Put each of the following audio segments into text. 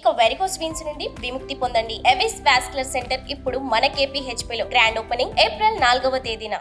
ఇక varicose veins నుండి విముక్తి పొందండి. ఎవిస్ వాస్కులర్ సెంటర్ ఇప్పుడు మన KPHP లో గ్రాండ్ ఓపెనింగ్ ఏప్రిల్ 4వ తేదీన.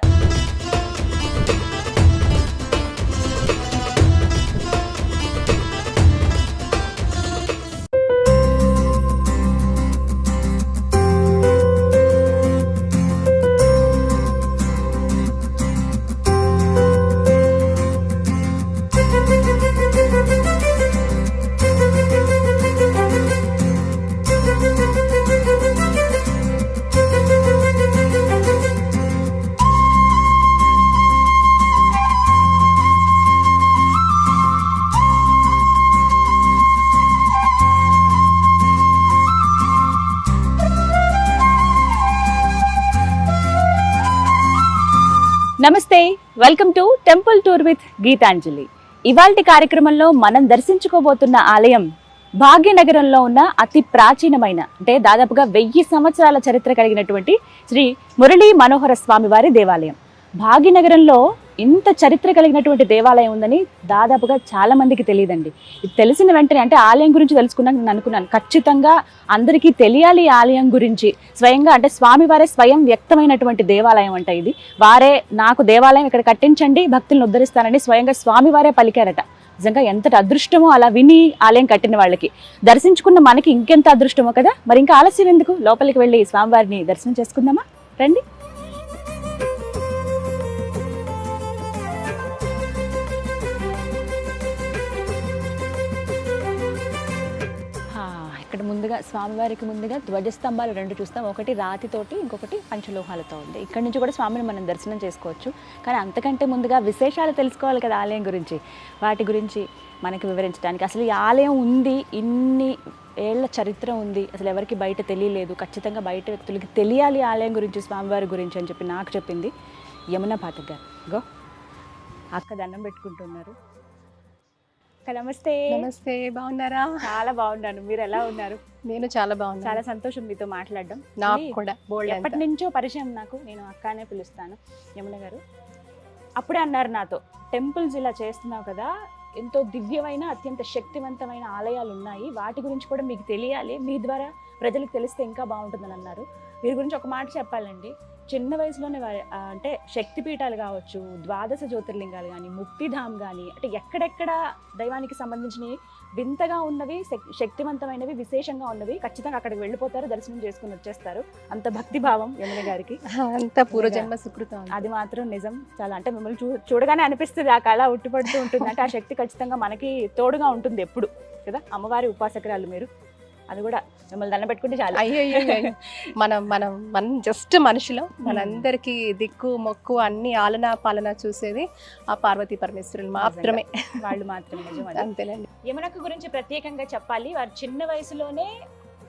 నమస్తే, welcome to temple tour with Geetanjali. ఇవాల్టి కార్యక్రమంలో మనం దర్శించుకోబోతున్న ఆలయం భాగ్యనగరంలో ఉన్న అతి ప్రాచీనమైన అంటే దాదాపుగా 1000 సంవత్సరాల చరిత్ర కలిగినటువంటి శ్రీ మురళీ మనోహర స్వామి వారి దేవాలయం. భాగ్యనగరంలో ఇంత చరిత్ర కలిగినటువంటి దేవాలయం ఉందని దాదాపుగా చాలా మందికి తెలియదండి. ఇది తెలిసిన వెంటనే అంటే ఆలయం గురించి తెలుసుకున్నాక నేను అనుకున్నాను ఖచ్చితంగా అందరికీ తెలియాలి ఆలయం గురించి. స్వయంగా అంటే స్వామివారే స్వయం వ్యక్తమైనటువంటి దేవాలయం అంట ఇది. వారే నాకు దేవాలయం ఇక్కడ కట్టించండి, భక్తులను ఉద్ధరిస్తానని స్వయంగా స్వామివారే పలికారట. నిజంగా ఎంతటి అదృష్టమో అలా విని ఆలయం కట్టిన వాళ్ళకి. దర్శించుకున్న మనకి ఇంకెంత అదృష్టమో కదా. మరి ఇంకా ఆలస్యం ఎందుకు, లోపలికి వెళ్ళి స్వామివారిని దర్శనం చేసుకుందామా? రండి. ఇక్కడ ముందుగా స్వామివారికి ముందుగా ధ్వజస్తంభాలు 2 చూస్తాం. ఒకటి రాతితోటి, ఇంకొకటి పంచలోహాలతో ఉంది. ఇక్కడ నుంచి కూడా స్వామిని మనం దర్శనం చేసుకోవచ్చు. కానీ అంతకంటే ముందుగా విశేషాలు తెలుసుకోవాలి కదా ఆలయం గురించి. వాటి గురించి మనకి వివరించడానికి, అసలు ఈ ఆలయం ఉంది, ఇన్ని ఏళ్ల చరిత్ర ఉంది, అసలు ఎవరికి బయట తెలియలేదు, ఖచ్చితంగా బయట వ్యక్తులకి తెలియాలి ఆలయం గురించి, స్వామివారి గురించి అని చెప్పి నాకు చెప్పింది యమున పాఠక్ గారు. గో అక్క దండం పెట్టుకుంటున్నారు. నమస్తే. నమస్తే, బాగున్నారా? చాలా బాగున్నాను, మీరు ఎలా ఉన్నారు? నేను చాలా బాగున్నాను. చాలా సంతోషం మీతో మాట్లాడడం. నాకు కూడా ఎప్పటి నుంచో పరిచయం నాకు, నేను అక్క అనే పిలుస్తాను. యమున గారు అప్పుడే అన్నారు నాతో, టెంపుల్స్ ఇలా చేస్తున్నావు కదా, ఎంతో దివ్యమైన అత్యంత శక్తివంతమైన ఆలయాలు ఉన్నాయి, వాటి గురించి కూడా మీకు తెలియాలి, మీ ద్వారా ప్రజలకు తెలిస్తే ఇంకా బాగుంటుందని అన్నారు. వీరి గురించి ఒక మాట చెప్పాలండి, చిన్న వయసులోనే అంటే శక్తిపీఠాలు కావచ్చు, 12 జ్యోతిర్లింగాలు కానీ, ముక్తిధామ్ కానీ, అంటే ఎక్కడెక్కడ దైవానికి సంబంధించినవి వింతగా ఉన్నవి, శక్తివంతమైనవి, విశేషంగా ఉన్నవి, ఖచ్చితంగా అక్కడికి వెళ్ళిపోతారు, దర్శనం చేసుకుని వచ్చేస్తారు. అంత భక్తి భావం యమున గారికి, అంత పూర్వజన్మ సుకృతం. అది మాత్రం నిజం. చాలా అంటే మిమ్మల్ని చూడగానే అనిపిస్తుంది, ఆ కళ ఉట్టిపడుతూ ఉంటుంది. అంటే ఆ శక్తి ఖచ్చితంగా మనకి తోడుగా ఉంటుంది ఎప్పుడు కదా. అమ్మవారి ఉపాసకురాలు మీరు, అది కూడా మిమ్మల్ని దండం పెట్టుకుంటే చాలా. అయ్యో మనం జస్ట్ మనుషులం, మనందరికీ దిక్కు మొక్కు అన్ని ఆలనా పాలన చూసేది ఆ పార్వతీ పరమేశ్వరులు మాత్రమే, వాళ్ళు మాత్రమే. అంతేనండి. యమునక్క గురించి ప్రత్యేకంగా చెప్పాలి, వారు చిన్న వయసులోనే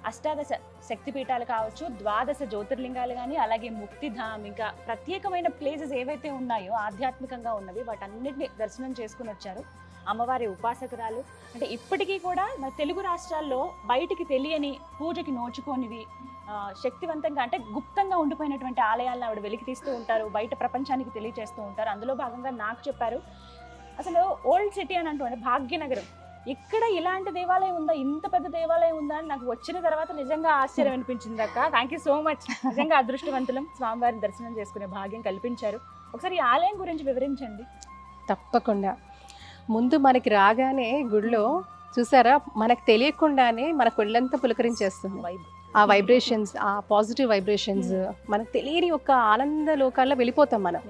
18 శక్తిపీఠాలు కావచ్చు, 12 జ్యోతిర్లింగాలు కానీ, అలాగే ముక్తిధామ్, ఇంకా ప్రత్యేకమైన ప్లేసెస్ ఏవైతే ఉన్నాయో ఆధ్యాత్మికంగా ఉన్నవి వాటన్నిటిని దర్శనం చేసుకుని వచ్చారు. అమ్మవారి ఉపాసకురాలు. అంటే ఇప్పటికీ కూడా మన తెలుగు రాష్ట్రాల్లో బయటికి తెలియని, పూజకి నోచుకోనివి, శక్తివంతంగా అంటే గుప్తంగా ఉండిపోయినటువంటి ఆలయాలను ఆవిడ వెలికి తీస్తూ ఉంటారు, బయట ప్రపంచానికి తెలియజేస్తూ ఉంటారు. అందులో భాగంగా నాకు చెప్పారు, అసలు ఓల్డ్ సిటీ అని అంటూ భాగ్యనగరం, ఇక్కడ ఇలాంటి దేవాలయం ఉందా, ఇంత పెద్ద దేవాలయం ఉందా అని నాకు వచ్చిన తర్వాత నిజంగా ఆశ్చర్యం అనిపించింది అక్క. Thank you so much. నిజంగా అదృష్టవంతులం, స్వామివారిని దర్శనం చేసుకునే భాగ్యం కల్పించారు. ఒకసారి ఈ ఆలయం గురించి వివరించండి. తప్పకుండా. ముందు మనకి రాగానే గుడిలో చూసారా, మనకు తెలియకుండానే మన ఒళ్ళంతా పులకరించేస్తుంది. ఆ వైబ్రేషన్స్, ఆ పాజిటివ్ వైబ్రేషన్స్, మనకు తెలియని ఒక ఆనంద లోకాల్లో వెళ్ళిపోతాం మనం.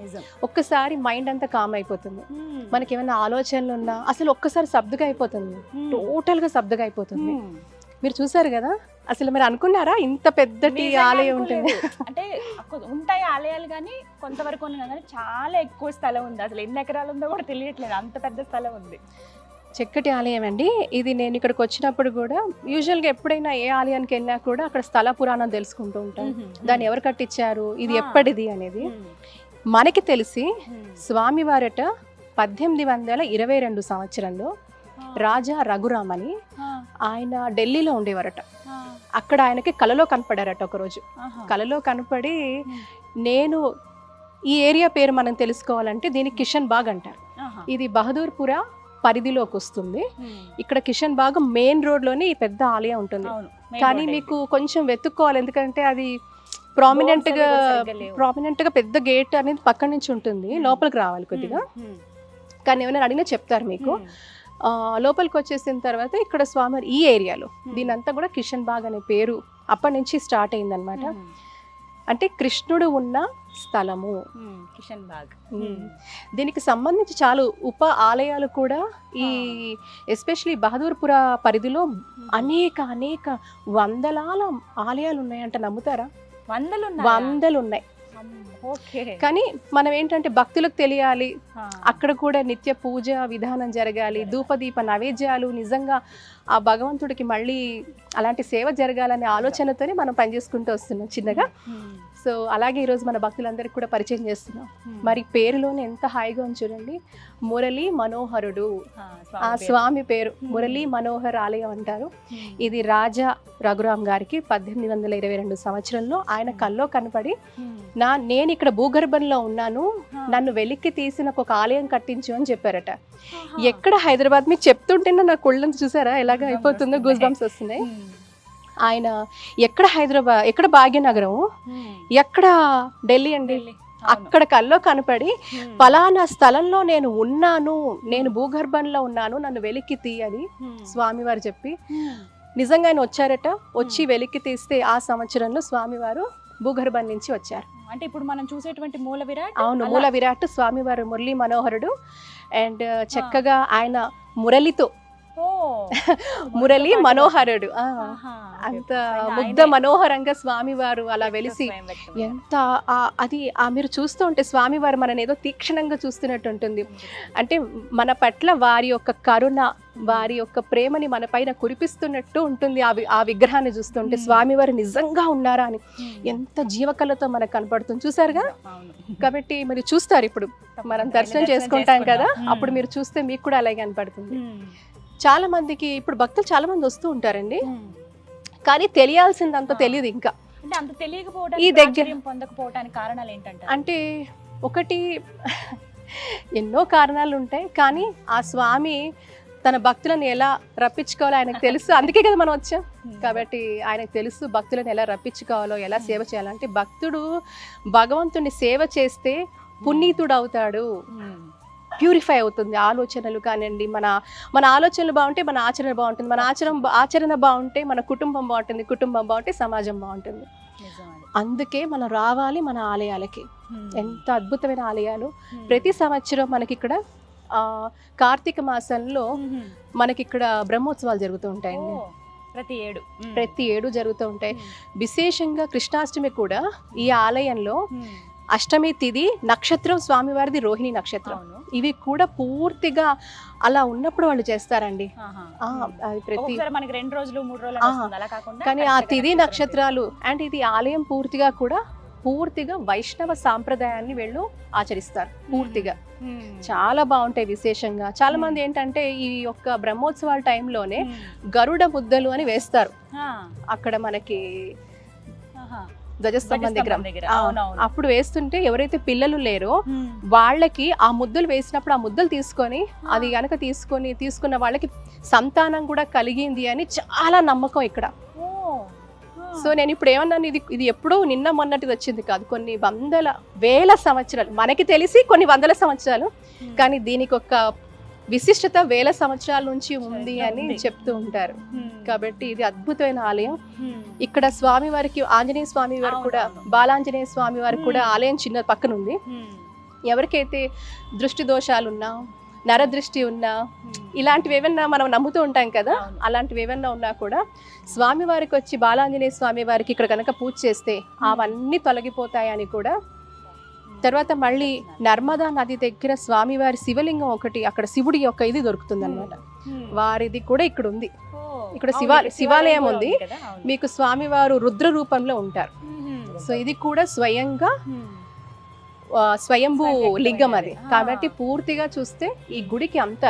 ఒక్కసారి మైండ్ అంతా కామ్ అయిపోతుంది. మనకి ఏమైనా ఆలోచనలు ఉన్నా అసలు ఒక్కసారి సబ్దుగా అయిపోతుంది, టోటల్గా సబ్దుగా అయిపోతుంది. మీరు చూసారు కదా, అసలు మీరు అనుకున్నారా ఇంత పెద్దటి ఆలయం ఉంటుంది? అంటే ఉంటాయి ఆలయాలు కానీ కొంతవరకు ఉన్నాయి, కానీ చాలా ఎక్కువ స్థలం ఉంది. అసలు ఎన్ని ఎకరాలు ఉందో కూడా తెలియట్లేదు, అంత పెద్ద స్థలం ఉంది. చక్కటి ఆలయం అండి ఇది. నేను ఇక్కడికి వచ్చినప్పుడు కూడా యూజువల్గా ఎప్పుడైనా ఏ ఆలయానికి వెళ్ళినా కూడా అక్కడ స్థల పురాణం తెలుసుకుంటూ ఉంటాం, దాన్ని ఎవరు కట్టించారు, ఇది ఎప్పటిది అనేది. మనకి తెలిసి స్వామివారట 1822 సంవత్సరంలో రాజా రఘురామ్ అని ఆయన ఢిల్లీలో ఉండేవారట. అక్కడ ఆయనకి కలలో కనపడారట ఒకరోజు. కలలో కనపడి, నేను ఈ ఏరియా పేరు మనం తెలుసుకోవాలంటే దీనికి కిషన్ బాగ్ అంటారు, ఇది బహదూర్పుర పరిధిలోకి వస్తుంది. ఇక్కడ కిషన్ బాగ్ మెయిన్ రోడ్లోనే ఈ పెద్ద ఆలయం ఉంటుంది. కానీ మీకు కొంచెం వెతుక్కోవాలి, ఎందుకంటే అది ప్రామినెంట్గా పెద్ద గేట్ అనేది పక్క నుంచి ఉంటుంది, లోపలికి రావాలి కొద్దిగా. కానీ ఏమైనా అడిగినా చెప్తారు మీకు. లోపలికి వచ్చేసిన తర్వాత ఇక్కడ స్వామివారి ఈ ఏరియాలో దీనంతా కూడా కిషన్ బాగ్ అనే పేరు అప్పటి నుంచి స్టార్ట్ అయిందనమాట. అంటే కృష్ణుడు ఉన్న స్థలము కిషన్ బాగ్. దీనికి సంబంధించి చాలా ఉప ఆలయాలు కూడా ఈ ఎస్పెషలీ బహదూర్పుర పరిధిలో అనేక వందలాల ఆలయాలు ఉన్నాయంట. నమ్ముతారా? వందలు ఉన్నాయి. కానీ మనం ఏంటంటే భక్తులకు తెలియాలి, అక్కడ కూడా నిత్య పూజ విధానం జరగాలి, ధూపదీప నైవేద్యాలు నిజంగా ఆ భగవంతుడికి మళ్ళీ అలాంటి సేవ జరగాలనే ఆలోచనతోనే మనం పనిచేసుకుంటూ వస్తున్నాం చిన్నగా. సో అలాగే ఈరోజు మన భక్తులందరికీ కూడా పరిచయం చేస్తున్నాం. మరి పేరులోనే ఎంత హాయిగా ఉంది చూడండి, మురళీ మనోహరుడు. ఆ స్వామి పేరు మురళీ మనోహర్ ఆలయం అంటారు. ఇది రాజా రఘురామ్ గారికి 1822 సంవత్సరంలో ఆయన కల్లో కనపడి నేను ఇక్కడ భూగర్భంలో ఉన్నాను, నన్ను వెలిక్కి తీసిన ఒక ఆలయం కట్టించు అని చెప్పారట. ఎక్కడ హైదరాబాద్ మీకు చెప్తుంటేనే నా కుళ్ళని చూసారా ఎలాగ అయిపోతుందో, గూస్ బంప్స్ వస్తున్నాయి. ఆయన ఎక్కడ హైదరాబాద్, ఎక్కడ భాగ్యనగరం, ఎక్కడ ఢిల్లీ అండి, అక్కడ కల్లో కనపడి పలానా స్థలంలో నేను ఉన్నాను, నేను భూగర్భంలో ఉన్నాను, నన్ను వెలిక్కి తీయని స్వామివారు చెప్పి నిజంగా ఆయన వచ్చారట. వచ్చి వెలిక్కి తీస్తే ఆ సంవత్సరంలో స్వామివారు భూగర్భం నుంచి వచ్చారు. అంటే ఇప్పుడు మనం చూసేటువంటి మూల విరాట్, అవును, మూల విరాట్ స్వామివారు మురళీ మనోహరుడు. అండ్ చక్కగా ఆయన మురళితో మురళి మనోహరుడు, అంత ముగ్ధ మనోహరంగా స్వామివారు అలా వెలిసి ఎంత అది మీరు చూస్తూ ఉంటే స్వామివారు మనని ఏదో తీక్షణంగా చూస్తున్నట్టు ఉంటుంది. అంటే మన పట్ల వారి యొక్క కరుణ, వారి యొక్క ప్రేమని మన పైన కురిపిస్తున్నట్టు ఉంటుంది ఆ విగ్రహాన్ని చూస్తుంటే. స్వామివారు నిజంగా ఉన్నారా అని ఎంత జీవకళతో మనకు కనపడుతుంది, చూసారుగా. కాబట్టి మరి చూస్తారు, ఇప్పుడు మనం దర్శనం చేసుకుంటాం కదా, అప్పుడు మీరు చూస్తే మీకు కూడా అలాగే కనపడుతుంది. చాలా మందికి ఇప్పుడు భక్తులు చాలా మంది వస్తూ ఉంటారండి, కానీ తెలియాల్సిందంత తెలియదు. ఇంకా అంత తెలియకపోవడం, ఈ దగ్గర పొందకపోవడానికి కారణాలు ఏంటంటే, అంటే ఒకటి ఎన్నో కారణాలు ఉంటాయి, కానీ ఆ స్వామి తన భక్తులను ఎలా రప్పించుకోవాలో ఆయనకు తెలుసు. అందుకే కదా మనం వచ్చాం. కాబట్టి ఆయనకు తెలుసు భక్తులను ఎలా రప్పించుకోవాలో, ఎలా సేవ చేయాలంటే. భక్తుడు భగవంతుని సేవ చేస్తే పునీతుడు అవుతాడు, ప్యూరిఫై అవుతుంది ఆలోచనలు కానివ్వండి. మన ఆలోచనలు బాగుంటే మన ఆచరణ బాగుంటుంది, మన ఆచరణ బాగుంటే మన కుటుంబం బాగుంటుంది, కుటుంబం బాగుంటే సమాజం బాగుంటుంది. అందుకే మనం రావాలి మన ఆలయాలకి. ఎంత అద్భుతమైన ఆలయాలు. ప్రతి సంవత్సరం మనకి ఇక్కడ కార్తీక మాసంలో మనకి ఇక్కడ బ్రహ్మోత్సవాలు జరుగుతూ ఉంటాయండి. ప్రతి ఏడు జరుగుతూ ఉంటాయి. విశేషంగా కృష్ణాష్టమి కూడా ఈ ఆలయంలో అష్టమి తిథి నక్షత్రం స్వామివారిది రోహిణి నక్షత్రం. ఇవి కూడా పూర్తిగా అలా ఉన్నప్పుడు వాళ్ళు చేస్తారండి. మనకి 2 రోజులు 3 రోజులు, కానీ ఆ తిథి నక్షత్రాలు అండ్ ఇది ఆలయం పూర్తిగా వైష్ణవ సాంప్రదాయాన్ని వీళ్ళు ఆచరిస్తారు పూర్తిగా. చాలా బాగుంటాయి. విశేషంగా చాలా మంది ఏంటంటే ఈ యొక్క బ్రహ్మోత్సవాల టైంలోనే గరుడ ముద్దలు అని వేస్తారు అక్కడ మనకి ధ్వజస్తంభం దగ్గర. అప్పుడు వేస్తుంటే ఎవరైతే పిల్లలు లేరో వాళ్ళకి ఆ ముద్దలు వేసినప్పుడు ఆ ముద్దలు తీసుకొని అది కనుక తీసుకున్న వాళ్ళకి సంతానం కూడా కలిగింది అని చాలా నమ్మకం ఇక్కడ. సో నేను ఇప్పుడు ఏమన్నాను, ఇది ఎప్పుడో నిన్న మొన్నటిది వచ్చింది కాదు, కొన్ని వేల సంవత్సరాలు, మనకి తెలిసి కొన్ని వందల సంవత్సరాలు, కానీ దీనికి ఒక విశిష్టత వేల సంవత్సరాల నుంచి ఉంది అని చెప్తూ ఉంటారు. కాబట్టి ఇది అద్భుతమైన ఆలయం. ఇక్కడ స్వామివారికి ఆంజనేయ స్వామి వారు కూడా, బాలాంజనేయ స్వామి వారికి కూడా ఆలయం చిన్న పక్కన ఉంది. ఎవరికైతే దృష్టి దోషాలున్నా, నరదృష్టి ఉన్నా, ఇలాంటివి ఏమన్నా మనం నమ్ముతూ ఉంటాం కదా, అలాంటివి ఏమన్నా ఉన్నా కూడా స్వామివారికి వచ్చి బాలాంజనేయ స్వామి వారికి ఇక్కడ కనుక పూజ చేస్తే అవన్నీ తొలగిపోతాయని కూడా. తర్వాత మళ్ళీ నర్మదా నది దగ్గర స్వామివారి శివలింగం ఒకటి, అక్కడ శివుడి యొక్క ఇది దొరుకుతుంది అనమాట. వారిది కూడా ఇక్కడ ఉంది. ఇక్కడ శివాలయం ఉంది. మీకు స్వామివారు రుద్ర రూపంలో ఉంటారు. సో ఇది కూడా స్వయంగా స్వయంభూ లింగం అది. ఆ. కాబట్టి పూర్తిగా చూస్తే ఈ గుడికి అంత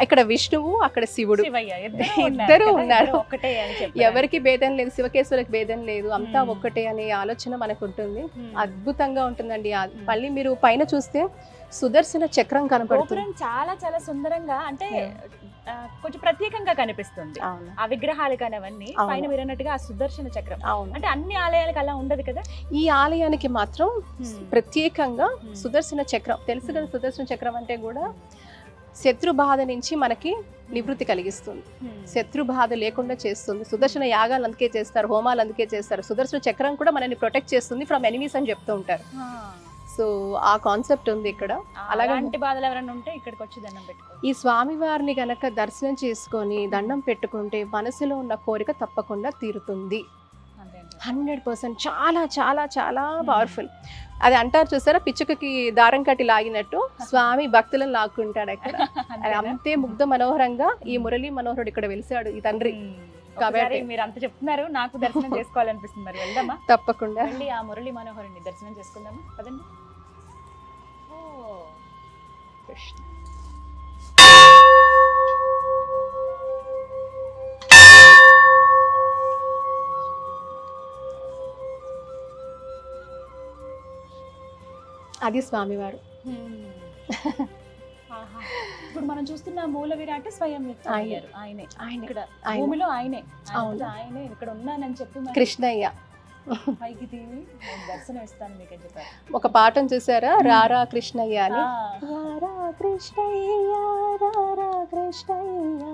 ఇక్కడ విష్ణువు, అక్కడ శివుడు, శివయ్య ఇద్దరు ఉన్నారు. ఒకటే అని చెప్పి ఎవరికి భేదం లేదు, శివకేశ్వరికి భేదం లేదు, అంతా ఒక్కటే అనే ఆలోచన మనకు ఉంటుంది. అద్భుతంగా ఉంటుందండి. మళ్ళీ మీరు పైన చూస్తే సుదర్శన చక్రం కనపడుతుంది. గోపురం చాలా చాలా సుందరంగా, అంటే కొంచెం ప్రత్యేకంగా కనిపిస్తుంది. అవును ఆ విగ్రహాలు కానీ అవన్నీ అవును. పైన మీరు అన్నట్టుగా ఆ సుదర్శన చక్రం, అవును. అంటే అన్ని ఆలయాలకు అలా ఉండదు కదా. ఈ ఆలయానికి మాత్రం ప్రత్యేకంగా Hmm. సుదర్శన చక్రం తెలుసు కదా. సుదర్శన చక్రం అంటే కూడా శత్రు బాధ నుంచి మనకి నివృత్తి కలిగిస్తుంది, శత్రు బాధ లేకుండా చేస్తుంది. సుదర్శన యాగాలు అందుకే చేస్తారు, హోమాలు అందుకే చేస్తారు. సుదర్శన చక్రం కూడా మనల్ని ప్రొటెక్ట్ చేస్తుంది ఫ్రమ్ ఎనిమీస్ అని చెప్తూ ఉంటారు. సో ఆ కాన్సెప్ట్ ఉంది ఇక్కడ. అలాగే అలాంటి బాధలు ఎవరైనా ఉంటే ఇక్కడికి వచ్చి దండం పెట్టుకో. ఈ స్వామివారిని గనక దర్శనం చేసుకొని దండం పెట్టుకుంటే మనసులో ఉన్న కోరిక తప్పకుండా తీరుతుంది. 100%. చాలా చాలా చాలా పవర్ఫుల్. అది అంటారు చూసారా, పిచ్చుకకి దారం కట్టి లాగినట్టు స్వామి భక్తులను లాక్కుంటాడు అక్కడ. అది అంతే ముగ్ధ మనోహరంగా ఈ మురళీ మనోహరుడు ఇక్కడ వెలిసాడు, ఈ తండ్రి. కాబట్టి మీరు అంత చెప్తున్నారు, నాకు దర్శనం చేసుకోవాలనిపిస్తుంది. మరి వెళ్దామా? తప్పకుండా. వెళ్ళి ఆ మురళీ మనోహరుని దర్శనం చేసుకుందామా, పదండి. ఓ కృష్ణ. అది స్వామివారు. ఆహా. ఇప్పుడు మనం చూస్తున్న మూల విరాట్ స్వయం అయ్యారు. ఆయనే ఇక్కడ ఆయన. భూమిలో ఆయనే. అవును. ఆయనే ఇక్కడ ఉన్నానని చెప్పి మరి కృష్ణయ్య పైకి తీవి దర్శనం ఇస్తాను మీకు అని చెప్పారు. ఒక పాఠం చూసారా, రారా కృష్ణయ్య అని. ఆ. రారా కృష్ణయ్య, రారా కృష్ణయ్య,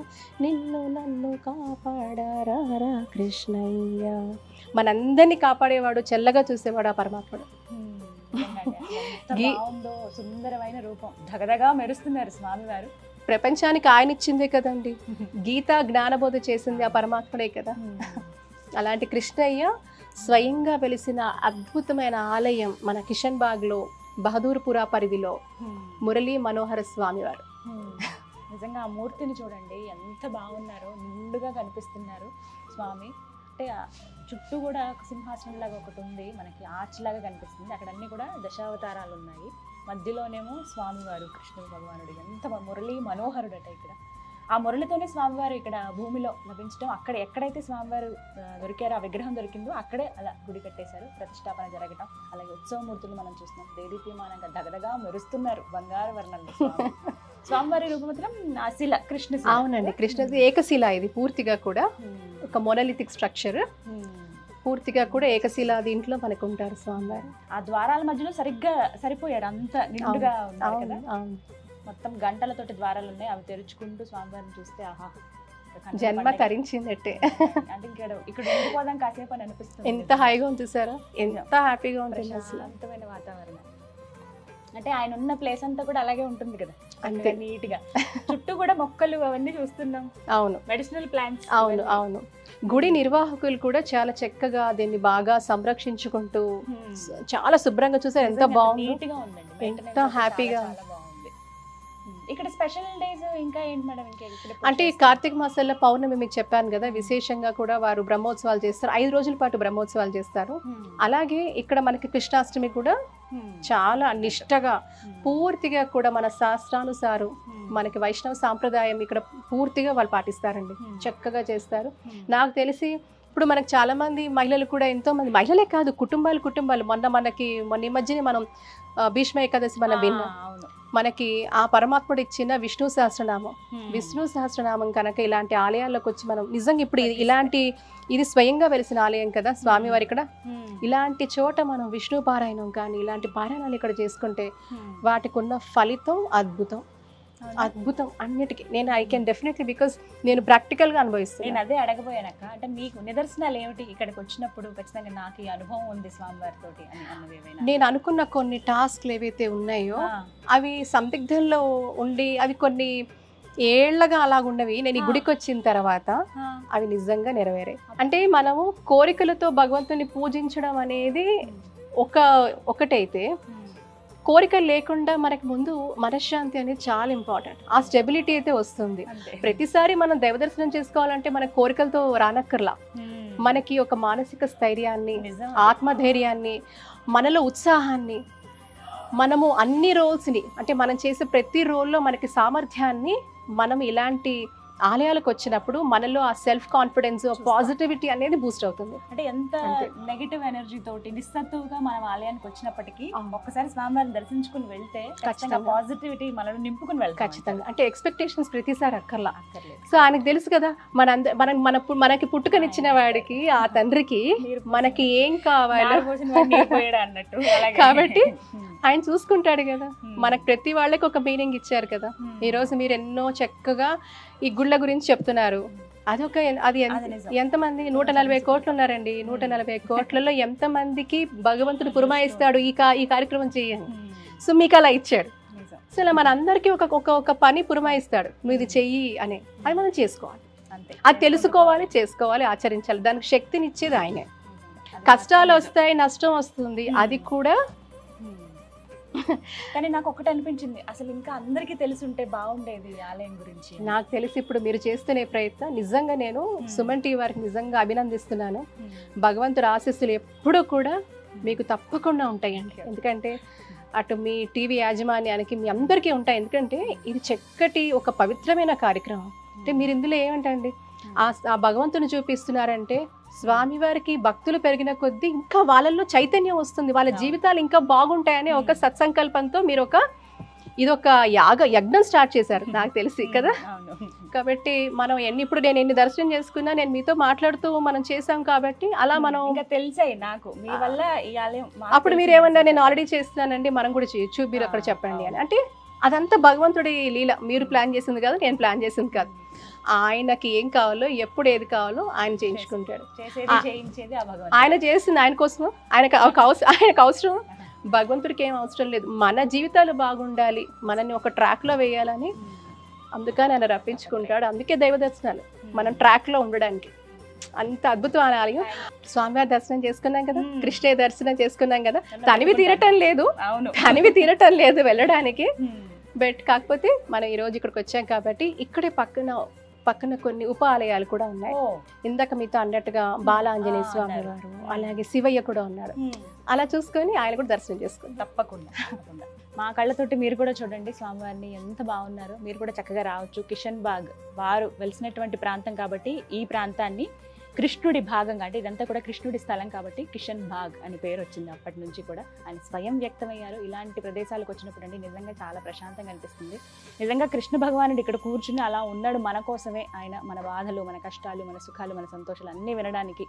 నిన్ను నన్ను కాపాడా రారా కృష్ణయ్య. మనందరినీ కాపాడేవాడు, చల్లగా చూసేవాడు ఆ పరమాత్ముడు. నిజంగానే అసలు ఎంత గీ- బాగుందో, సుందరమైన రూపం, ధగధగా మెరుస్తున్నారు స్వామివారు. ప్రపంచానికి ఆయన ఇచ్చిందే కదండి, గీత జ్ఞానబోధ చేసింది ఆ పరమాత్ముడే కదా. అలాంటి కృష్ణయ్య స్వయంగా వెలిసిన అద్భుతమైన ఆలయం మన కిషన్ బాగ్లో, బహదూర్పురా పరిధిలో మురళీ మనోహర స్వామివారు. నిజంగా ఆ మూర్తిని చూడండి, ఎంత బాగున్నారో, నిండుగా కనిపిస్తున్నారు స్వామి. అంటే ఆ చుట్టూ కూడా ఒక సింహాసనం లాగా ఒకటి ఉంది, మనకి ఆర్చ్ లాగా కనిపిస్తుంది. అక్కడ అన్ని కూడా దశావతారాలు ఉన్నాయి. మధ్యలోనేమో స్వామివారు కృష్ణుడు భగవానుడు. ఎంత మురళీ మనోహరుడట ఇక్కడ. ఆ మురళితోనే స్వామివారు ఇక్కడ భూమిలో లభించడం, అక్కడ ఎక్కడైతే స్వామివారు దొరికారో, ఆ విగ్రహం దొరికిందో అక్కడే అలా గుడి కట్టేశారు, ప్రతిష్టాపన జరగటం. అలాగే ఉత్సవమూర్తులు మనం చూస్తున్నాం, దేదీప్యమానంగా దగదగా మెరుస్తున్నారు బంగారు వర్ణంలో స్వామి. స్వామివారి రూపమాత్రం ఆ శిల కృష్ణ. అవునండి, కృష్ణది ఏకశిల. ఇది పూర్తిగా కూడా ఒక మొనలిథిక్ స్ట్రక్చర్, పూర్తిగా కూడా ఏకశిల. దీంట్లో మనకు ఉంటారు స్వామివారు. ఆ ద్వారాల మధ్యలో సరిగ్గా సరిపోయాడు, అంత నిండుగా ఉన్నారు కదా. అవును. మొత్తం గంటలతోటి ద్వారాలు ఉన్నాయి, అవి తెరుచుకుంటూ స్వామివారిని చూస్తే ఆహా, జన్మ తరించిందట్టే. అంటే ఇక్కడ ఉండిపోదాం కాసేపు అని అనిపిస్తుంది. ఎంత హాయిగా ఉంది చూసారా, ఎంత హ్యాపీగా ఉంటుంది అసలు. ప్రశాంతమైన వాతావరణం. అంటే ఆయన ఉన్న ప్లేస్ అంతా కూడా అలాగే ఉంటుంది కదా, అంతే నీట్ గా. చుట్టూ కూడా మొక్కలు అవన్నీ చూస్తున్నాం. అవును, మెడిసినల్ ప్లాంట్స్. అవును అవును. గుడి నిర్వాహకులు కూడా చాలా చక్కగా దీన్ని బాగా సంరక్షించుకుంటూ చాలా శుభ్రంగా చూసారు. ఎంత బాగుంది, నీట్ గా ఉందండి, ఎంత హ్యాపీగా. చాలా బాగుంది. ఇక్కడ స్పెషల్ డేస్ ఇంకా ఏంటి మేడం? అంటే కార్తీక మాసంలో పౌర్ణమి మీకు చెప్పాను కదా, విశేషంగా కూడా వారు బ్రహ్మోత్సవాలు చేస్తారు. 5 రోజుల పాటు బ్రహ్మోత్సవాలు చేస్తారు. అలాగే ఇక్కడ మనకి కృష్ణాష్టమి కూడా చాలా నిష్టగా, పూర్తిగా కూడా మన శాస్త్రానుసారం మనకి వైష్ణవ సాంప్రదాయం ఇక్కడ పూర్తిగా వాళ్ళు పాటిస్తారండి, చక్కగా చేస్తారు. నాకు తెలిసి ఇప్పుడు మనకు చాలా మంది మహిళలు కూడా, ఎంతో మంది మహిళలే కాదు, కుటుంబాలు మొన్న ఈ మధ్యనే మనం భీష్మ ఏకాదశి మనం విన్నాం. మనకి ఆ పరమాత్ముడు ఇచ్చిన విష్ణు సహస్రనామం, విష్ణు సహస్రనామం కనుక ఇలాంటి ఆలయాల్లోకి వచ్చి మనం నిజంగా ఇప్పుడు ఇలాంటి, ఇది స్వయంగా వెలిసిన ఆలయం కదా స్వామివారి ఇక్కడ. ఇలాంటి చోట మనం విష్ణు పారాయణం కానీ ఇలాంటి పారాయణాలు ఇక్కడ చేసుకుంటే వాటికి ఉన్న ఫలితం అద్భుతం, అద్భుతం అన్నిటికీ. నేను ఐ కెన్ డెఫినెట్లీ, బికాస్ నేను ప్రాక్టికల్గా అనుభవిస్తాను. నేను అదే అడగబోయానక్క, అంటే మీకు నిదర్శనాలు ఏమిటి ఇక్కడికి వచ్చినప్పుడు? ఖచ్చితంగా నాకు ఈ అనుభవం ఉంది స్వామివారితో అని అన్నది ఏమైనా? నేను అనుకున్న కొన్ని టాస్క్లు ఏవైతే ఉన్నాయో అవి సందిగ్ధంలో ఉండి, అవి కొన్ని ఏళ్లగా అలాగున్నవి, నేను ఈ గుడికి వచ్చిన తర్వాత అవి నిజంగా నెరవేరాయి. అంటే మనము కోరికలతో భగవంతుని పూజించడం అనేది ఒకటైతే, కోరికలు లేకుండా మనకి ముందు మనశ్శాంతి అనేది చాలా ఇంపార్టెంట్. ఆ స్టెబిలిటీ అయితే వస్తుంది. ప్రతిసారి మనం దైవ దర్శనం చేసుకోవాలంటే మన కోరికలతో రానక్కర్లా, మనకి ఒక మానసిక స్థైర్యాన్ని, ఆత్మధైర్యాన్ని, మనలో ఉత్సాహాన్ని, మనము అన్ని రోల్స్ని అంటే మనం చేసే ప్రతి రోల్లో మనకి సామర్థ్యాన్ని మనం ఇలాంటి ఆలయాలకు వచ్చినప్పుడు మనలో ఆ సెల్ఫ్ కాన్ఫిడెన్స్ పాజిటివిటీ అనేది బూస్ట్ అవుతుంది. అంటే ఎంత అంతే. నెగిటివ్ ఎనర్జీ తోటి నిస్సత్తువుగా మనం ఆలయానికి వచ్చినప్పటికీ అవును. ఒక్కసారి స్వామివారిని దర్శించుకుని వెళ్తే ఖచ్చితంగా ఖచ్చితంగా. పాజిటివిటీ మనలో నింపుకుని వెళ్తాం. ఖచ్చితంగా అంటే ఎక్స్పెక్టేషన్స్ ప్రతిసారి అక్కర్లా. అక్కర్లేదు. సో ఆయనకు తెలుసు కదా మనకి పుట్టుకనిచ్చిన వాడికి ఆ తండ్రికి మనకి ఏం కావాలో నారు పోసిన వాడు నీరు పోయడు అన్నట్టు అలాగే. కాబట్టి Hmm. ఆయన చూసుకుంటాడు కదా. Hmm. మనకు ప్రతి వాళ్ళకి ఒక మీనింగ్ ఇచ్చారు కదా. Hmm. ఈ రోజు మీరు ఎన్నో చక్కగా ఈ గుళ్ళ గురించి చెప్తున్నారు. అది అది నిజం. ఎంతమంది 140 కోట్లు ఉన్నారండి. 140 కోట్లలో ఎంతమందికి భగవంతుడు పురమాయిస్తాడు ఈ కార్యక్రమం చేయని. Hmm. సో మీకు అలా ఇచ్చాడు. నిజం. సో ఇలా మన అందరికీ ఒక పని పురమాయిస్తాడు, నువ్వు ఇది చెయ్యి అని. అది మనం చేసుకోవాలి, అంతే. అది తెలుసుకోవాలి, చేసుకోవాలి, ఆచరించాలి. దానికి శక్తిని ఇచ్చేది ఆయనే. కష్టాలు వస్తాయి, నష్టం వస్తుంది, అది కూడా. కానీ నాకు ఒకటి అనిపించింది, అసలు ఇంకా అందరికీ తెలుసుంటే బాగుండేది ఈ ఆలయం గురించి. నాకు తెలిసి ఇప్పుడు మీరు చేస్తున్న ప్రయత్నం నిజంగా నేను సుమన్ టీవీ వారికి నిజంగా అభినందిస్తున్నాను. భగవంతుడి ఆశీస్సులు ఎప్పుడూ కూడా మీకు తప్పకుండా ఉంటాయండి. ఎందుకంటే అటు మీ టీవీ యాజమాన్యానికి మీ అందరికీ ఉంటాయి. ఎందుకంటే ఇది చక్కటి ఒక పవిత్రమైన కార్యక్రమం. అంటే మీరు ఇందులో ఏమంటండి ఆ భగవంతుని చూపిస్తున్నారంటే స్వామివారికి భక్తులు పెరిగిన కొద్దీ ఇంకా వాళ్ళల్లో చైతన్యం వస్తుంది, వాళ్ళ జీవితాలు ఇంకా బాగుంటాయని ఒక సత్సంకల్పంతో మీరు ఇదొక యజ్ఞం స్టార్ట్ చేశారు నాకు తెలిసి కదా. కాబట్టి మనం ఇప్పుడు నేను ఎన్ని దర్శనం చేసుకున్నా, నేను మీతో మాట్లాడుతూ మనం చేసాం కాబట్టి అలా మనం ఇంకా తెలిసాయి నాకు మీ వల్ల ఈ ఆలయం. అప్పుడు మీరు ఏమన్నా నేను ఆల్రెడీ చేస్తున్నానండి, మనం కూడా చేయొచ్చు, మీరు అక్కడ చెప్పండి అని. అంటే అదంతా భగవంతుడి లీల. మీరు ప్లాన్ చేసింది కాదు, నేను ప్లాన్ చేసింది కాదు. ఆయనకి ఏం కావాలో ఎప్పుడు ఏది కావాలో ఆయన చేయించుకుంటాడు. ఆయన చేసింది ఆయన కోసం, ఆయనకు అవసరం. భగవంతుడికి ఏం అవసరం లేదు, మన జీవితాలు బాగుండాలి, మనని ఒక ట్రాక్ లో వేయాలని. అందుకని ఆయన రప్పించుకుంటాడు. అందుకే దైవ దర్శనాలు మనం ట్రాక్ లో ఉండడానికి. అంత అద్భుతమైన ఆలయం. స్వామివారి దర్శనం చేసుకున్నాం కదా, కృష్ణయ్య దర్శనం చేసుకున్నాం కదా. తనివి తీరటం లేదు వెళ్ళడానికి. బట్ కాకపోతే మనం ఈ రోజు ఇక్కడికి వచ్చాం కాబట్టి ఇక్కడే పక్కన కొన్ని ఉప ఆలయాలు కూడా ఉన్నాయి. ఇందాక మీతో అన్నట్టుగా బాలాంజనేయ స్వామి వారు, అలాగే శివయ్య కూడా ఉన్నారు. అలా చూసుకొని ఆయన కూడా దర్శనం చేసుకుని తప్పకుండా మా కళ్ళతోటి మీరు కూడా చూడండి స్వామివారిని ఎంత బాగున్నారు. మీరు కూడా చక్కగా రావచ్చు. కిషన్ బాగ్ వారు వెలిసినటువంటి ప్రాంతం కాబట్టి ఈ ప్రాంతాన్ని కృష్ణుడి భాగంగా, అంటే ఇదంతా కూడా కృష్ణుడి స్థలం కాబట్టి కిషన్ బాగ్ అని పేరు వచ్చింది. అప్పటి నుంచి కూడా ఆయన స్వయం వ్యక్తమయ్యారు. ఇలాంటి ప్రదేశాలకు వచ్చినప్పుడు అండి నిజంగా చాలా ప్రశాంతంగా అనిపిస్తుంది. నిజంగా కృష్ణ భగవానుడు ఇక్కడ కూర్చుని అలా ఉన్నాడు మన కోసమే. ఆయన మన బాధలు, మన కష్టాలు, మన సుఖాలు, మన సంతోషాలు అన్నీ వినడానికి,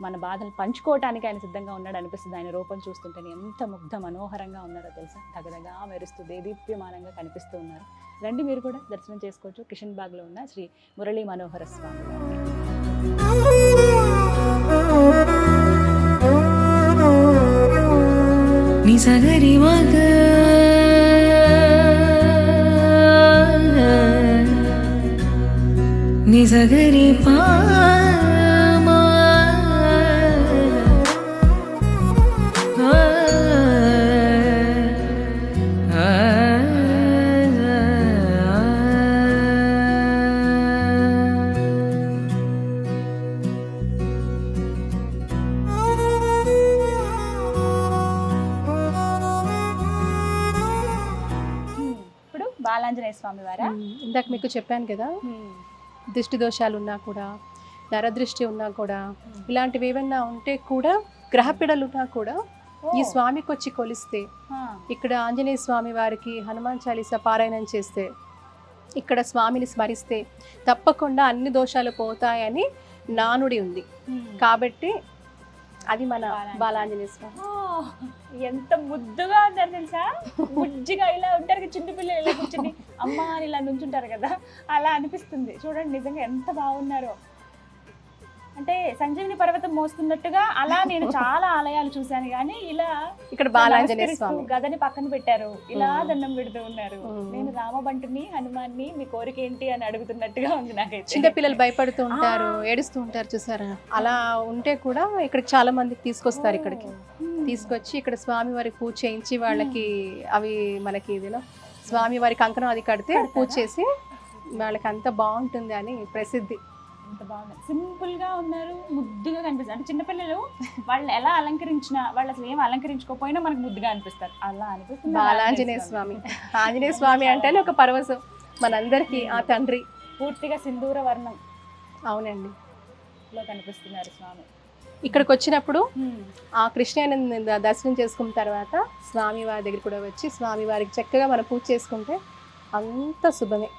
మన బాధలు పంచుకోవటానికి ఆయన సిద్ధంగా ఉన్నాడు అనిపిస్తుంది. ఆయన రూపం చూస్తుంటేనే ఎంత ముగ్ధ మనోహరంగా ఉన్నారో తెలుసా. దగదగా మెరుస్తూ దేదీప్యమానంగా కనిపిస్తూ ఉన్నారు. రండి మీరు కూడా దర్శనం చేసుకోవచ్చు కిషన్ బాగ్లో ఉన్న శ్రీ మురళీ మనోహర స్వామి వారిని. నిజగరి మగ నిజగరి పా బాలాంజనేయ స్వామి వారా? ఇందాక మీకు చెప్పాను కదా, దృష్టి దోషాలు ఉన్నా కూడా, నరదృష్టి ఉన్నా కూడా, ఇలాంటివి ఏమన్నా ఉంటే కూడా, గ్రహపీడలు ఉన్నా కూడా ఈ స్వామికి వచ్చి కొలిస్తే, ఇక్కడ ఆంజనేయ స్వామి వారికి హనుమాన్ చాలీసా పారాయణం చేస్తే, ఇక్కడ స్వామిని స్మరిస్తే తప్పకుండా అన్ని దోషాలు పోతాయని నానుడి ఉంది. కాబట్టి అది మన బాలాంజనేయ స్వామి. ఎంత ముద్దుగా ఉంటారు తెలుసా, బుజ్జిగా ఇలా ఉంటారు చిన్న పిల్లలు ఇలా కూర్చొని అమ్మ అని ఇలా నుంచుంటారు కదా, అలా అనిపిస్తుంది. చూడండి నిజంగా ఎంత బాగున్నారో. అంటే సంజీవిని పర్వతం మోస్తున్నట్టుగా అలా నేను చాలా ఆలయాలు చూశాను, కానీ ఇలా ఇక్కడ బాలాంజనేయ స్వామి గదని పక్కన పెట్టారు, ఇలా దండం పెడుతూ ఉన్నారు. నేను రామబంటుని హనుమాన్ని మీ కోరిక ఏంటి అని అడుగుతున్నట్టుగా ఉంది నాకైతే. చిన్న పిల్లలు భయపడుతూ ఉంటారు, ఏడుస్తూ ఉంటారు చూసారా. అలా ఉంటే కూడా ఇక్కడ చాలా మందికి తీసుకొస్తారు. ఇక్కడికి తీసుకొచ్చి ఇక్కడ స్వామి వారికి పూజ చేయించి వాళ్ళకి అవి మనకి ఇదిలో స్వామి వారి కంకణం అది కడితే పూజ చేసి వాళ్ళకి అంత బాగుంటుంది అని ప్రసిద్ధి. ఎంత బాగుంది, సింపుల్ గా ఉన్నారు, ముద్దుగా అనిపిస్తుంది. అంటే చిన్నపిల్లలు వాళ్ళు ఎలా అలంకరించినా, వాళ్ళు అసలు ఏం అలంకరించుకోకపోయినా మనకు ముద్దుగా అనిపిస్తారు. అలా అనిపిస్తుంది బాలాంజనేయ స్వామి. ఆంజనేయ స్వామి అంటేనే ఒక పరవశం మనందరికీ. ఆ తండ్రి పూర్తిగా సింధూర వర్ణం అవునండి. లో కనిపిస్తున్నారు స్వామి. ఇక్కడికి వచ్చినప్పుడు ఆ కృష్ణయ్యని దర్శనం చేసుకున్న తర్వాత స్వామి వారి దగ్గర కూడా వచ్చి స్వామి వారికి చక్కగా మనం పూజ చేసుకుంటే అంత శుభమే.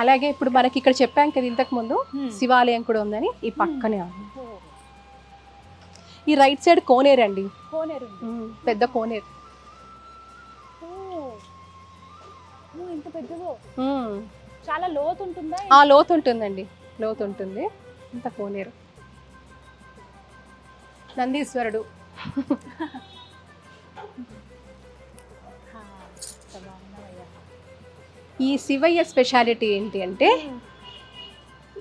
అలాగే ఇప్పుడు మనకి ఇక్కడ చెప్పాం కదా ఇంతకు ముందు శివాలయం కూడా ఉందని, ఈ పక్కనే ఉంది. ఈ రైట్ సైడ్ కోనేరు అండి, కోనేరు, పెద్ద కోనేరు. ఎంత పెద్దదో, చాలా లోతు ఉంటుందా? ఆ లోతు ఉంటుందండి, లోతు ఉంటుంది. ఇంత కోనేరు. నందీశ్వరుడు. ఈ శివయ్య స్పెషాలిటీ ఏంటి అంటే,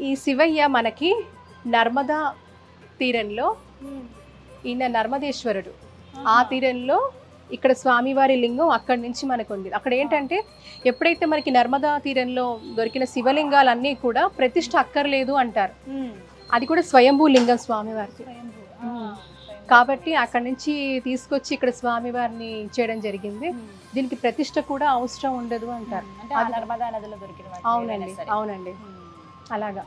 ఈ శివయ్య మనకి నర్మదా తీరంలో, ఈయన నర్మదేశ్వరుడు. ఆ తీరంలో ఇక్కడ స్వామివారి లింగం అక్కడి నుంచి మనకు ఉంది. అక్కడ ఏంటంటే ఎప్పుడైతే మనకి నర్మదా తీరంలో దొరికిన శివలింగాలన్నీ కూడా ప్రతిష్ఠ అక్కర్లేదు అంటారు. అది కూడా స్వయంభూ లింగం స్వామివారికి. కాబట్టి అక్కడి నుంచి తీసుకొచ్చి ఇక్కడ స్వామివారిని చేయడం జరిగింది. దీనికి ప్రతిష్ఠ కూడా అవసరం ఉండదు అంటారు. నర్మదా నదిలో దొరికిన. అవునండి, అవునండి, అలాగా.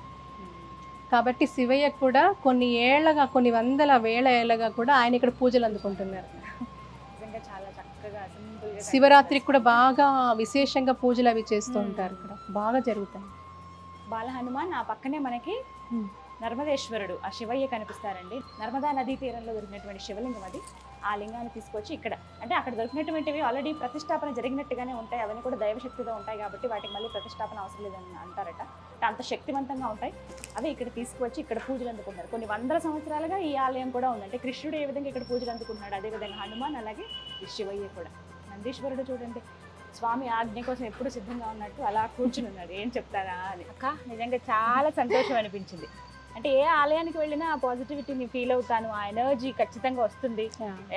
కాబట్టి శివయ్య కూడా కొన్ని ఏళ్ళగా, కొన్ని వందల వేల ఏళ్ళగా కూడా ఆయన ఇక్కడ పూజలు అందుకుంటున్నారు. చాలా చక్కగా శివరాత్రికి కూడా బాగా విశేషంగా పూజలు అవి చేస్తూ ఉంటారు. ఇక్కడ బాగా జరుగుతాయి. బాల హనుమాన్ ఆ పక్కనే మనకి నర్మదేశ్వరుడు, ఆ శివయ్య కనిపిస్తారండి. నర్మదా నదీ తీరంలో దొరికినటువంటి శివలింగం అది. ఆ లింగాన్ని తీసుకొచ్చి ఇక్కడ, అంటే అక్కడ దొరికినటువంటివి ఆల్రెడీ ప్రతిష్టాపన జరిగినట్టుగానే ఉంటాయి. అవన్నీ కూడా దైవశక్తితో ఉంటాయి కాబట్టి వాటికి మళ్ళీ ప్రతిష్టాపన అవసరం లేదని అంటారట. అంత శక్తివంతంగా ఉంటాయి. అవి ఇక్కడ తీసుకువచ్చి ఇక్కడ పూజలు అందుకుంటారు. కొన్ని వందల సంవత్సరాలుగా ఈ ఆలయం కూడా ఉంది. అంటే కృష్ణుడు ఏ విధంగా ఇక్కడ పూజలు అందుకుంటున్నాడు, అదేవిధంగా హనుమాన్, అలాగే ఈ శివయ్య కూడా. నందీశ్వరుడు చూడండి, స్వామి ఆజ్ఞ కోసం ఎప్పుడు సిద్ధంగా ఉన్నట్టు అలా కూర్చుని ఉన్నాడు. ఏం చెప్తారా అని. అక్క నిజంగా చాలా సంతోషం అనిపించింది. అంటే ఏ ఆలయానికి వెళ్ళినా ఆ పాజిటివిటీని ఫీల్ అవుతాను. ఆ ఎనర్జీ ఖచ్చితంగా వస్తుంది.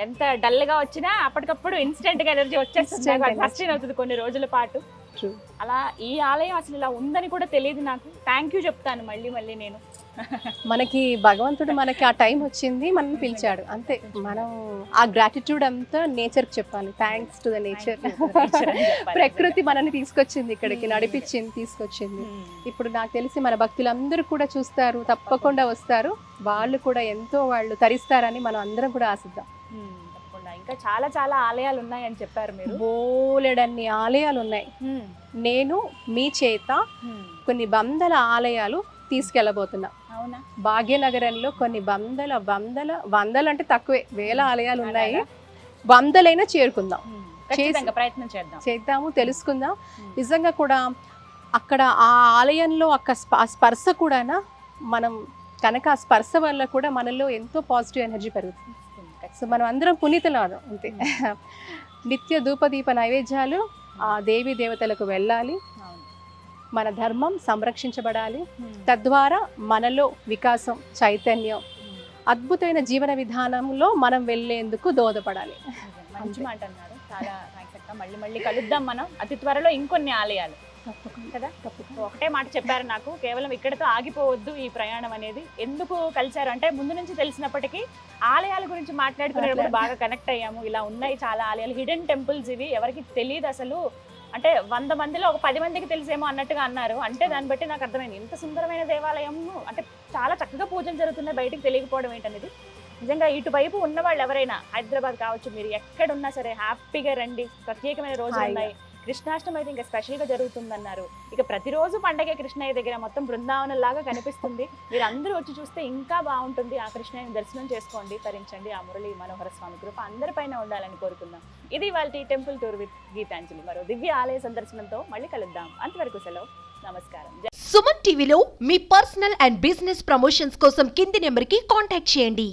ఎంత డల్ గా వచ్చినా అప్పటికప్పుడు ఇన్స్టెంట్ గా ఎనర్జీ వచ్చేస్తుంది. సస్టైన్ అవుతుంది కొన్ని రోజుల పాటు. అలా ఈ ఆలయం అసలు ఇలా ఉందని కూడా తెలియదు నాకు. థ్యాంక్ యూ చెప్తాను మళ్ళీ మళ్ళీ నేను. మనకి భగవంతుడు మనకి ఆ టైం వచ్చింది, మనం పిలిచాడు అంతే. మనం ఆ గ్రాటిట్యూడ్ అంతా నేచర్ కి చెప్పాలి. Thanks to the nature. ప్రకృతి మనల్ని తీసుకొచ్చింది ఇక్కడికి, నడిపించింది, తీసుకొచ్చింది. ఇప్పుడు నాకు తెలిసి మన భక్తులందరూ కూడా చూస్తారు, తప్పకుండా వస్తారు. వాళ్ళు కూడా ఎంతో వాళ్ళు తరిస్తారని మనం అందరం కూడా ఆశిద్దాం. ఇంకా చాలా చాలా ఆలయాలు ఉన్నాయి అని చెప్పారు మీరు. బోలెడన్ని ఆలయాలు ఉన్నాయి. నేను మీ చేత కొన్ని వందల ఆలయాలు తీసుకెళ్ళబోతున్నా. అవునా? భాగ్యనగరంలో కొన్ని వందలు అంటే తక్కువే, వేల ఆలయాలు ఉన్నాయి. వందలైనా చేరుకుందాం, ప్రయత్నం చేద్దాము, తెలుసుకుందాం. నిజంగా కూడా అక్కడ ఆ ఆలయంలో స్పర్శ కూడా మనం కనుక ఆ స్పర్శ వల్ల కూడా మనలో ఎంతో పాజిటివ్ ఎనర్జీ పెరుగుతుంది. సో మనం అందరం పునీతులాగా అంతే. నిత్య ధూపదీప నైవేద్యాలు ఆ దేవీ దేవతలకు వెళ్ళాలి. మన ధర్మం సంరక్షించబడాలి. తద్వారా మనలో వికాసం, చైతన్యం, అద్భుతమైన జీవన విధానంలో మనం వెళ్ళేందుకు దోహదపడాలి. మంచి మాట అన్నారు. చాలా థాంక్స్ అక్క. మళ్ళీ మళ్ళీ కలుద్దాం మనం అతి త్వరలో ఇంకొన్ని ఆలయాలు కదా. ఒకటే మాట చెప్పారు నాకు, కేవలం ఇక్కడతో ఆగిపోవద్దు ఈ ప్రయాణం అనేది. ఎందుకు కలిశారు అంటే ముందు నుంచి తెలిసినప్పటికీ ఆలయాల గురించి మాట్లాడుకునేటప్పుడు బాగా కనెక్ట్ అయ్యాము. ఇలా ఉన్నాయి చాలా ఆలయాలు, హిడెన్ టెంపుల్స్ ఇవి, ఎవరికి తెలియదు అసలు. అంటే 100 మందిలో ఒక 10 మందికి తెలిసేమో అన్నట్టుగా అన్నారు. అంటే దాన్ని బట్టి నాకు అర్థమైంది ఇంత సుందరమైన దేవాలయం, అంటే చాలా చక్కగా పూజలు జరుగుతున్నాయి, బయటికి తెలియకపోవడం ఏంటనేది. నిజంగా ఇటువైపు ఉన్న వాళ్ళు ఎవరైనా హైదరాబాద్ కావచ్చు, మీరు ఎక్కడున్నా సరే హ్యాపీగా రండి. ప్రత్యేకమైన రోజులు ఉన్నాయి. కృష్ణాష్టమి అయితే ఇంకా స్పెషల్గా జరుగుతుందన్నారు. ఇక ప్రతిరోజు పండగే కృష్ణయ్య దగ్గర, మొత్తం బృందావనం లాగా కనిపిస్తుంది. మీరు అందరూ వచ్చి చూస్తే ఇంకా బాగుంటుంది. ఆ కృష్ణయ్యని దర్శనం చేసుకోండి, తరించండి. ఆ మురళి మనోహర స్వామి కృప అందరిపైన ఉండాలని కోరుకుందాం. ఇది వాళ్ళ టెంపుల్ టూర్ విత్ గీతాంజలి. మరో దివ్య ఆలయ సందర్శనంతో మళ్ళీ కలుద్దాం. అంతవరకు సెలవు, నమస్కారం. సుమన్ టీవీలో మీ పర్సనల్ అండ్ బిజినెస్ ప్రమోషన్స్ కోసం కింది నెంబర్కి కాంటాక్ట్ చేయండి.